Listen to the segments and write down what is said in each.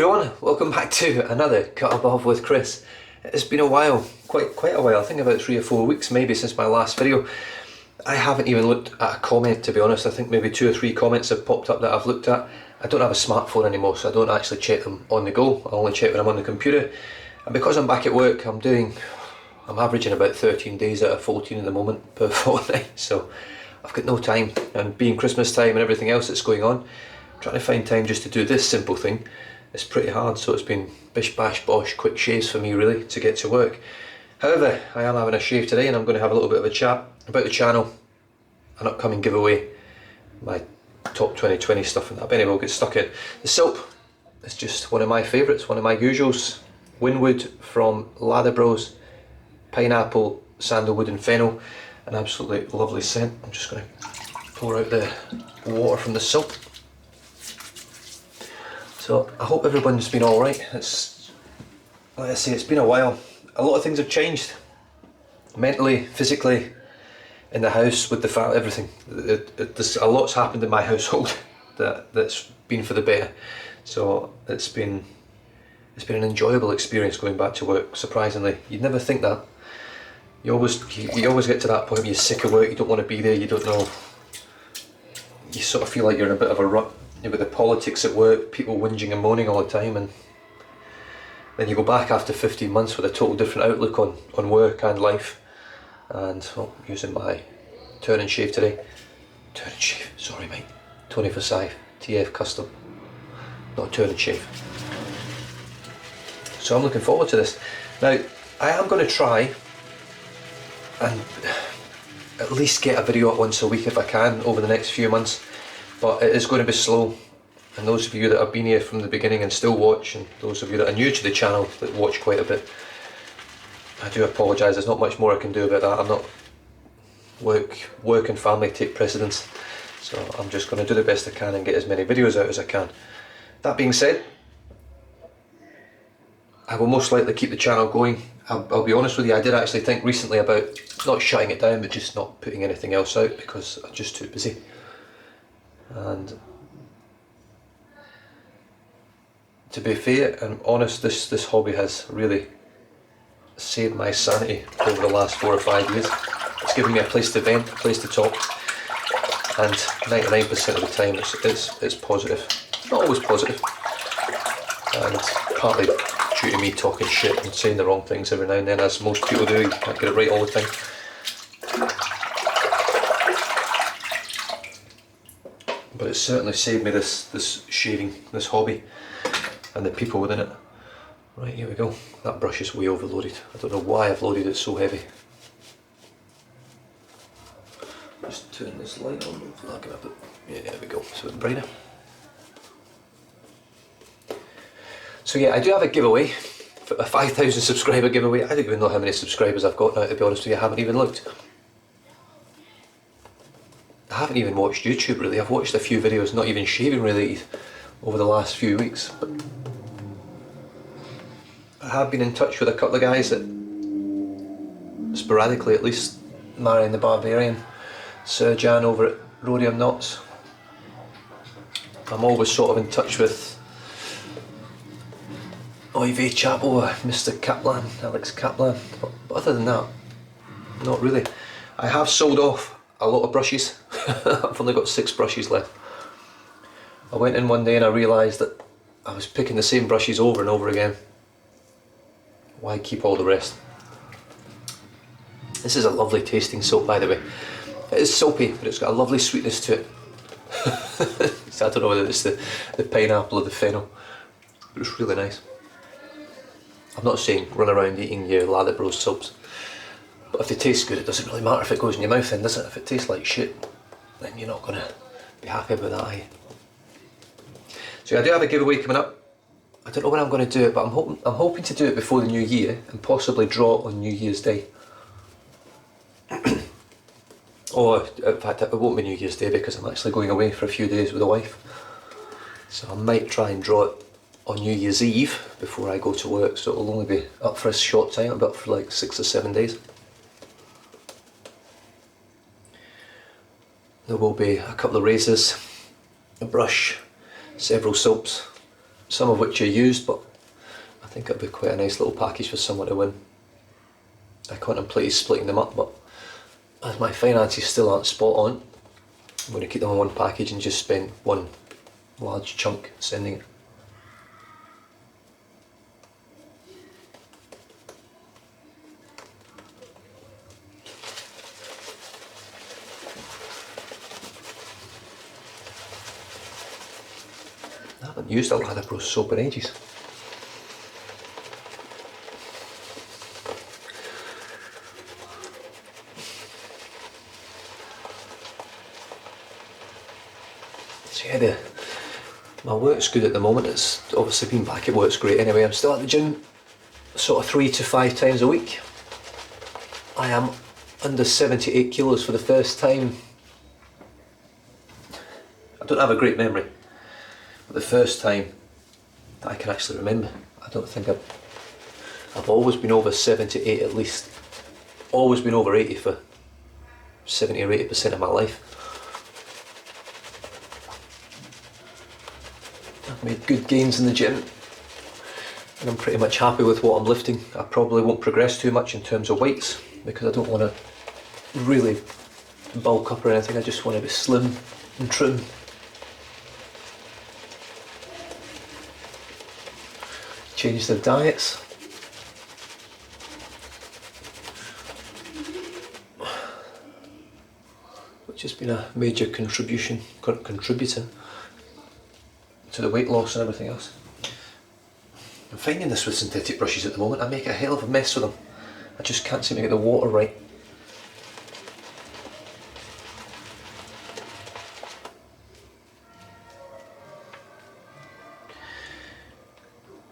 everyone, welcome back to another Cut Above with Chris. It's been a while, quite a while, I think about 3 or 4 weeks maybe since my last video. I haven't even looked at a comment, to be honest. I think maybe 2 or 3 comments have popped up that I've looked at. I don't have a smartphone anymore, so I don't actually check them on the go. I only check when I'm on the computer. And because I'm back at work, I'm averaging about 13 days out of 14 at the moment per fortnight, so I've got no time. And being Christmas time and everything else that's going on, trying to find time just to do this simple thing, it's pretty hard. So it's been bish bash bosh, quick shaves for me really to get to work. However, I am having a shave today and I'm going to have a little bit of a chat about the channel, an upcoming giveaway, my top 2020 stuff and that. But anyway, we'll get stuck in. The soap is just one of my favourites, one of my usuals. Winwood from Lather Bros, pineapple, sandalwood and fennel. An absolutely lovely scent. I'm just going to pour out the water from the soap. So I hope everyone's been alright. It's, like I say, it's been a while. A lot of things have changed. Mentally, physically, in the house, with the family, everything. There's a lot's happened in my household that's been for the better. So it's been an enjoyable experience going back to work, surprisingly. You'd never think that. You always get to that point where you're sick of work, you don't want to be there, you don't know. You sort of feel like you're in a bit of a rut. You've got the politics at work, people whinging and moaning all the time, and then you go back after 15 months with a total different outlook on work and life. And well, using my turn and shave today. Turn and shave, sorry mate. Tony Forsyth, TF Custom. Not turn and shave. So I'm looking forward to this. Now, I am going to try and at least get a video up once a week if I can over the next few months. But it is going to be slow, and those of you that have been here from the beginning and still watch, and those of you that are new to the channel that watch quite a bit, I do apologise. There's not much more I can do about that. I'm not work and family take precedence, so I'm just going to do the best I can and get as many videos out as I can. That being said, I will most likely keep the channel going. I'll be honest with you, I did actually think recently about not shutting it down, but just not putting anything else out because I'm just too busy. And to be fair and honest, this hobby has really saved my sanity over the last 4 or 5 years. It's given me a place to vent, a place to talk, and 99% of the time it's positive. Not always positive, and partly due to me talking shit and saying the wrong things every now and then, as most people do. You can't get it right all the time. But it's certainly saved me this shaving, this hobby, and the people within it. Right, here we go. That brush is way overloaded. I don't know why I've loaded it so heavy. Just turn this light on. Yeah, there we go. So it's brighter. So yeah, I do have a giveaway, a 5,000 subscriber giveaway. I don't even know how many subscribers I've got now, to be honest with you. I haven't even looked. I haven't even watched YouTube really. I've watched a few videos, not even shaving related, over the last few weeks. But I have been in touch with a couple of guys that, sporadically at least, Marion the Barbarian, Sir Jan over at Rhodium Knots. I'm always sort of in touch with Oive Chapo, Mr. Kaplan, Alex Kaplan. But other than that, not really. I have sold off a lot of brushes. I've only got 6 brushes left. I went in one day and I realised that I was picking the same brushes over and over again. Why keep all the rest? This is a lovely tasting soap, by the way. It is soapy, but it's got a lovely sweetness to it. So I don't know whether it's the pineapple or the fennel, but it's really nice. I'm not saying run around eating your Lather Bros soaps, but if they taste good, it doesn't really matter if it goes in your mouth then, does it? If it tastes like shit, then you're not going to be happy about that, are you? So I do have a giveaway coming up. I don't know when I'm going to do it, but I'm hoping to do it before the new year and possibly draw it on New Year's Day. Or in fact, it won't be New Year's Day because I'm actually going away for a few days with the wife. So I might try and draw it on New Year's Eve before I go to work, so it'll only be up for a short time. It'll be up for like 6 or 7 days. There will be a couple of razors, a brush, several soaps, some of which are used, but I think it'll be quite a nice little package for someone to win. I contemplated splitting them up, but as my finances still aren't spot on, I'm going to keep them in one package and just spend one large chunk sending it. I haven't used a Lather Pro soap in ages. So yeah, my work's good at the moment. It's obviously being back at work's great anyway. I'm still at the gym sort of 3 to 5 times a week. I am under 78 kilos for the first time. I don't have a great memory, but the first time that I can actually remember. I don't think I've always been over 78 at least. Always been over 80 for 70 or 80% of my life. I've made good gains in the gym and I'm pretty much happy with what I'm lifting. I probably won't progress too much in terms of weights because I don't want to really bulk up or anything. I just want to be slim and trim. Change the diets. Which has been a major contributor to the weight loss and everything else. I'm finding this with synthetic brushes at the moment. I make a hell of a mess with them. I just can't seem to get the water right.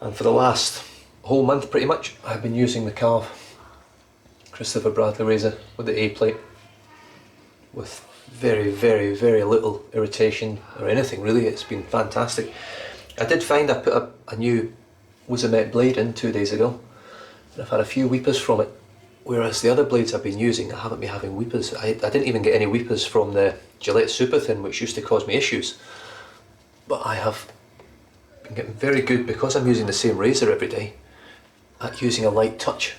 And for the last whole month pretty much, I've been using the Carve Christopher Bradley razor with the A plate with very, very, very little irritation or anything really. It's been fantastic. I did find I put a new Wizamet blade in 2 days ago and I've had a few weepers from it, whereas the other blades I've been using, I haven't been having weepers. I didn't even get any weepers from the Gillette Super Thin, which used to cause me issues, but I have been getting very good, because I'm using the same razor every day, at using a light touch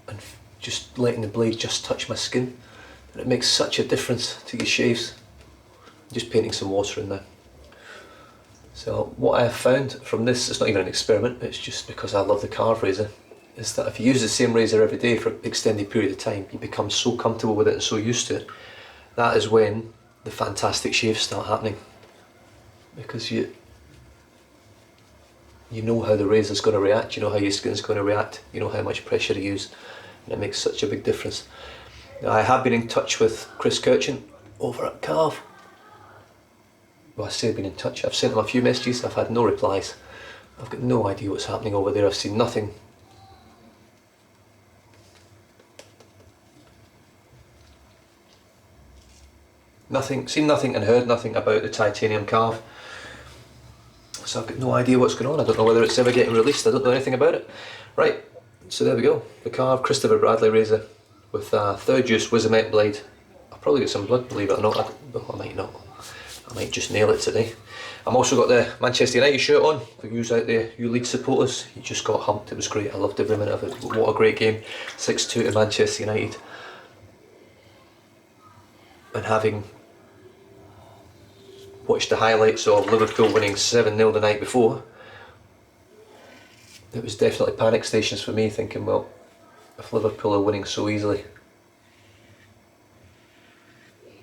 and just letting the blade just touch my skin, and it makes such a difference to your shaves. I'm just painting some water in there. So what I have found from this, it's not even an experiment, it's just because I love the Carve razor, is that if you use the same razor every day for an extended period of time, you become so comfortable with it and so used to it, that is when the fantastic shaves start happening. Because you know how the razor's going to react, you know how your skin's going to react, you know how much pressure to use, and it makes such a big difference. Now, I have been in touch with Chris Kirchin over at Carve. Well, I say I've been in touch, I've sent him a few messages, I've had no replies. I've got no idea what's happening over there, I've seen nothing. Seen nothing and heard nothing about the titanium Carve. So I've got no idea what's going on. I don't know whether it's ever getting released, I don't know anything about it. Right, so there we go. The Carve Christopher Bradley razor with a third use Wizamet blade. I'll probably get some blood, believe it or not. I might not. I might just nail it today. I'm also got the Manchester United shirt on for you out there, you Leeds supporters. You just got humped, it was great. I loved every minute of it. What a great game. 6-2 to Manchester United. And having watched the highlights of Liverpool winning 7-0 the night before, it was definitely panic stations for me, thinking, well, if Liverpool are winning so easily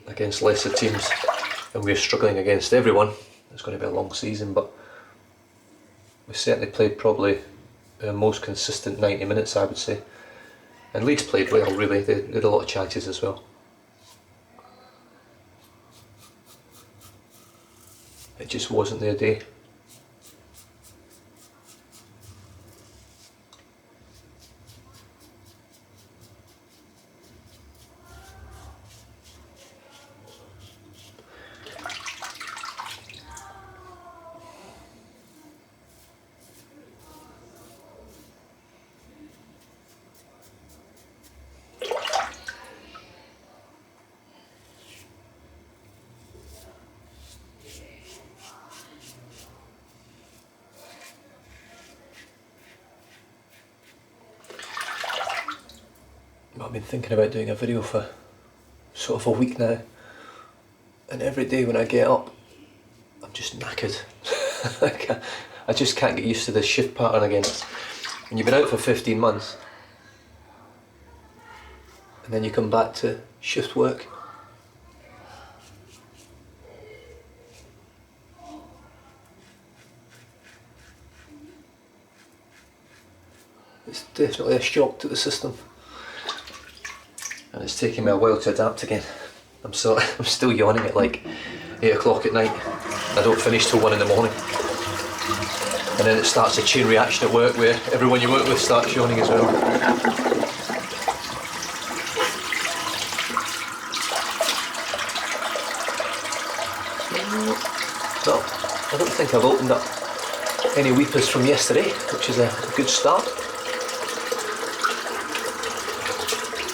against lesser teams and we're struggling against everyone, it's going to be a long season. But we certainly played probably the most consistent 90 minutes, I would say, and Leeds played well really. They had a lot of chances as well. It just wasn't their day. I've been thinking about doing a video for sort of a week now, and every day when I get up I'm just knackered. I just can't get used to this shift pattern again. When you've been out for 15 months and then you come back to shift work. It's definitely a shock to the system, and it's taking me a while to adapt again. I'm still yawning at like 8 o'clock at night. I don't finish till 1 in the morning. And then it starts a chain reaction at work where everyone you work with starts yawning as well. Well, I don't think I've opened up any weepers from yesterday, which is a good start.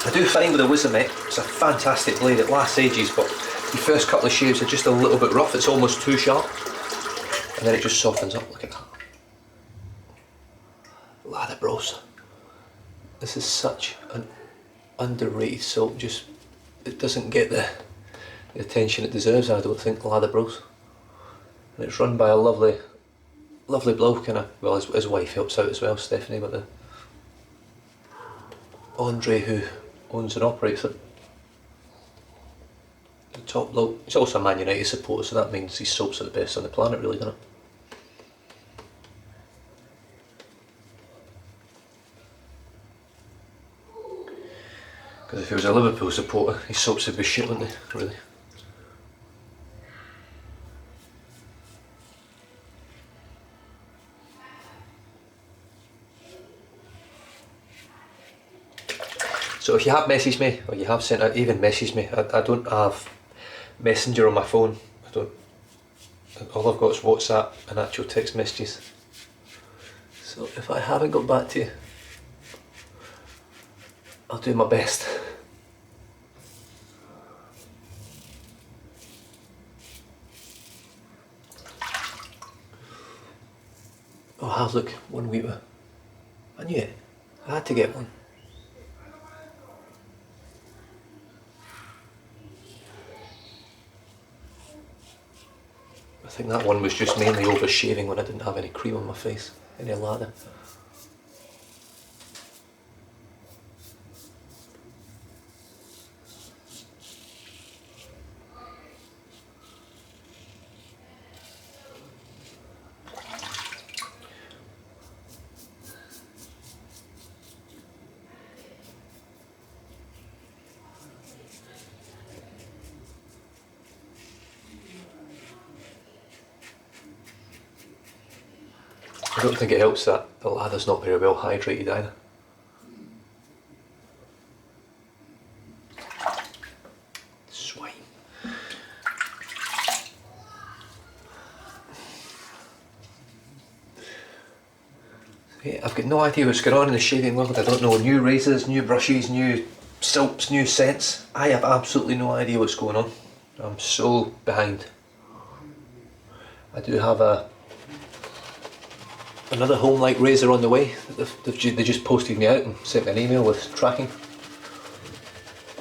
I do find with a Wisdom, it's a fantastic blade, it lasts ages, but the first couple of shaves are just a little bit rough, it's almost too sharp, and then it just softens up. Look at that. Lather Bros. This is such an underrated soap, just it doesn't get the attention it deserves, I don't think, Lather Bros. And it's run by a lovely bloke, and well, his wife helps out as well, Stephanie, but the Andre who owns and operates it. The top bloke. He's also a Man United supporter, so that means his soaps are the best on the planet, really, doesn't it? Because if he was a Liverpool supporter, his soaps would be shit, wouldn't they, really? So if you have messaged me, or you have sent out, even messaged me, I don't have Messenger on my phone. All I've got is WhatsApp and actual text messages. So if I haven't got back to you, I'll do my best. Oh, look, one weeper. I knew it. I had to get one. I think that one was just mainly over shaving when I didn't have any cream on my face, any lather. I don't think it helps that the lather's not very well hydrated either. Swine. Yeah, I've got no idea what's going on in the shaving world. I don't know new razors, new brushes, new soaps, new scents. I have absolutely no idea what's going on. I'm so behind. I do have another home like razor on the way. They just posted me out and sent me an email with tracking.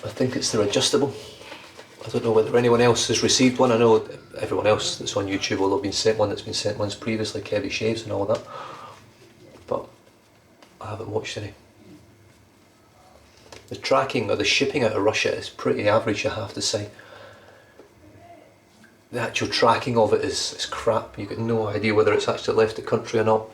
I think it's their adjustable. I don't know whether anyone else has received one. I know everyone else that's on YouTube will have been sent one that's been sent once previously, Kevy Shaves and all that. But I haven't watched any. The tracking or the shipping out of Russia is pretty average, I have to say. The actual tracking of it is crap. You get no idea whether it's actually left the country or not.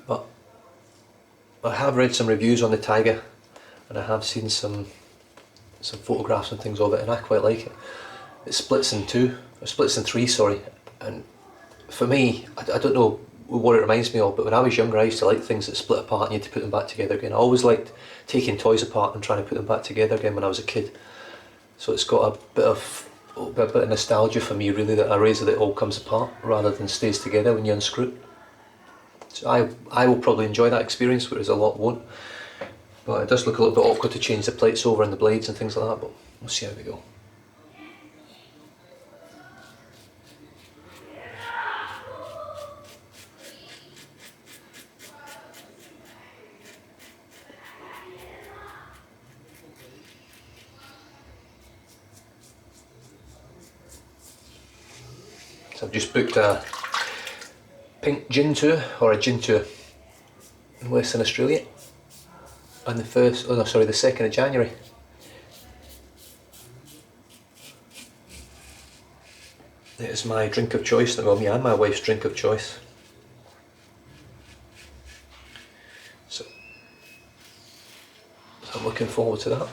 But I have read some reviews on the Tiger, and I have seen some photographs and things of it, and I quite like it. It splits in three, sorry. And for me, I don't know what it reminds me of, but when I was younger I used to like things that split apart and you had to put them back together again. I always liked taking toys apart and trying to put them back together again when I was a kid. So it's got a bit of nostalgia for me, really, that a razor that all comes apart rather than stays together when you unscrew it. So I will probably enjoy that experience, whereas a lot won't. But it does look a little bit awkward to change the plates over and the blades and things like that, but we'll see how we go. So I've just booked a pink gin tour, or a gin tour, in Western Australia on the 2nd of January. It is my drink of choice, well, me and my wife's drink of choice. So I'm looking forward to that.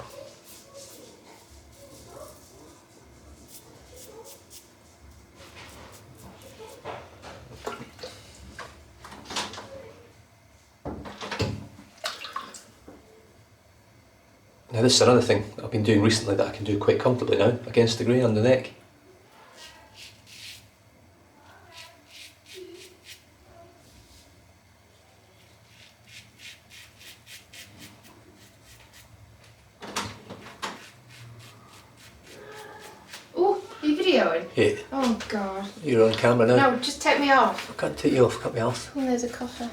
Now this is another thing I've been doing recently that I can do quite comfortably now, against the grain on the neck. Oh, you videoing? Yeah. Oh God. You're on camera now. No, just take me off. I can't take you off, cut me off. Oh, there's a coffee.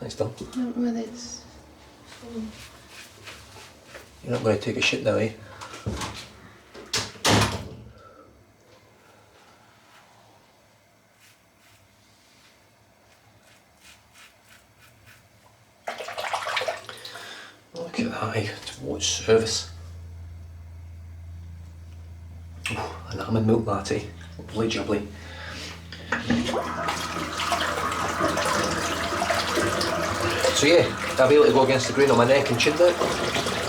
Thanks, Tom. I don't know whether it's... You're not going to take a shit now, eh? Look at that, eh? What service. Oh, an almond milk latte. Lovely jubbly. So yeah, I'll be able to go against the grain on my neck and chin down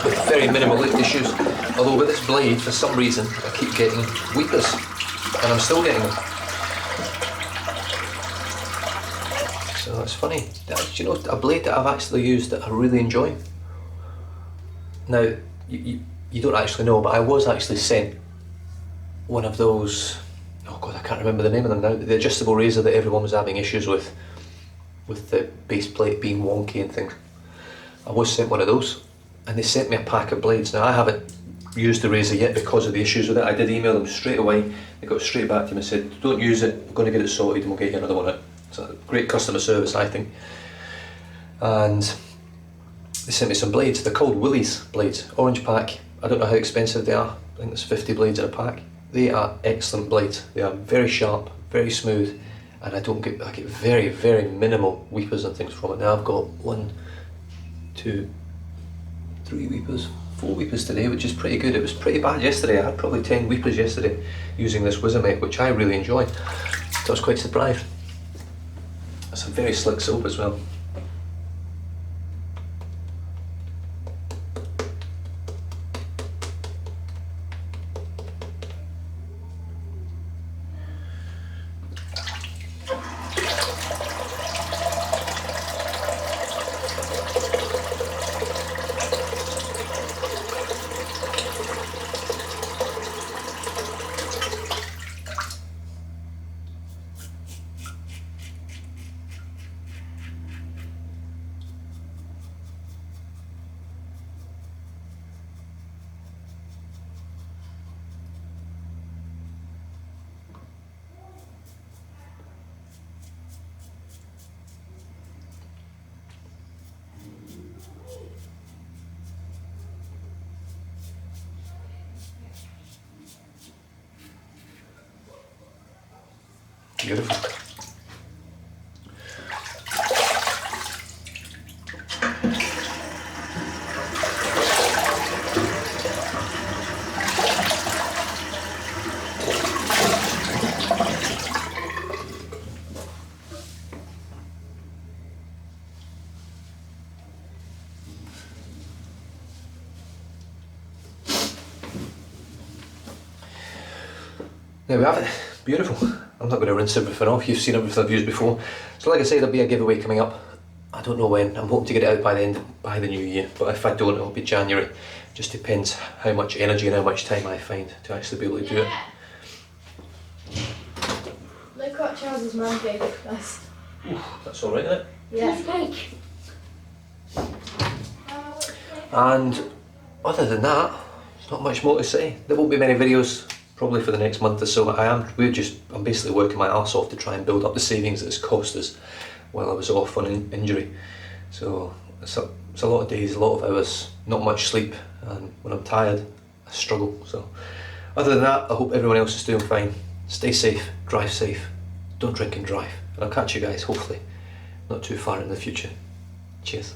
with very minimal issues. Although with this blade, for some reason, I keep getting weepers, and I'm still getting them. So it's funny. Do you know a blade that I've actually used that I really enjoy? Now, you don't actually know, but I was actually sent one of those, oh God, I can't remember the name of them now, the adjustable razor that everyone was having issues with the base plate being wonky and things. I was sent one of those, and they sent me a pack of blades. Now I haven't used the razor yet because of the issues with it. I did email them straight away. They got straight back to me and said, don't use it, we're going to get it sorted and we'll get you another one out. So great customer service, I think. And they sent me some blades. They're called Willys blades, orange pack. I don't know how expensive they are. I think there's 50 blades in a pack. They are excellent blades. They are very sharp, very smooth, and I get very, very minimal weepers and things from it. Now I've got 1, 2, 3 weepers, 4 weepers today, which is pretty good. It was pretty bad yesterday. I had probably 10 weepers yesterday using this Wizamec, which I really enjoy. So I was quite surprised. Some very slick soap as well. Beautiful. There we have it. Beautiful. I'm not going to rinse everything off. You've seen everything I've used before. So like I said, there'll be a giveaway coming up. I don't know when. I'm hoping to get it out by the new year. But if I don't, it'll be January. Just depends how much energy and how much time I find to actually be able to do it. Look what trousers man gave us. That's alright, isn't it? Yeah. And other than that, there's not much more to say. There won't be many videos probably for the next month or so. I'm basically working my arse off to try and build up the savings that it's cost us while I was off on injury. So it's a lot of days, a lot of hours, not much sleep, and when I'm tired I struggle. So other than that, I hope everyone else is doing fine. stay safe, drive safe, don't drink and drive. And I'll catch you guys, hopefully, not too far in the future. Cheers.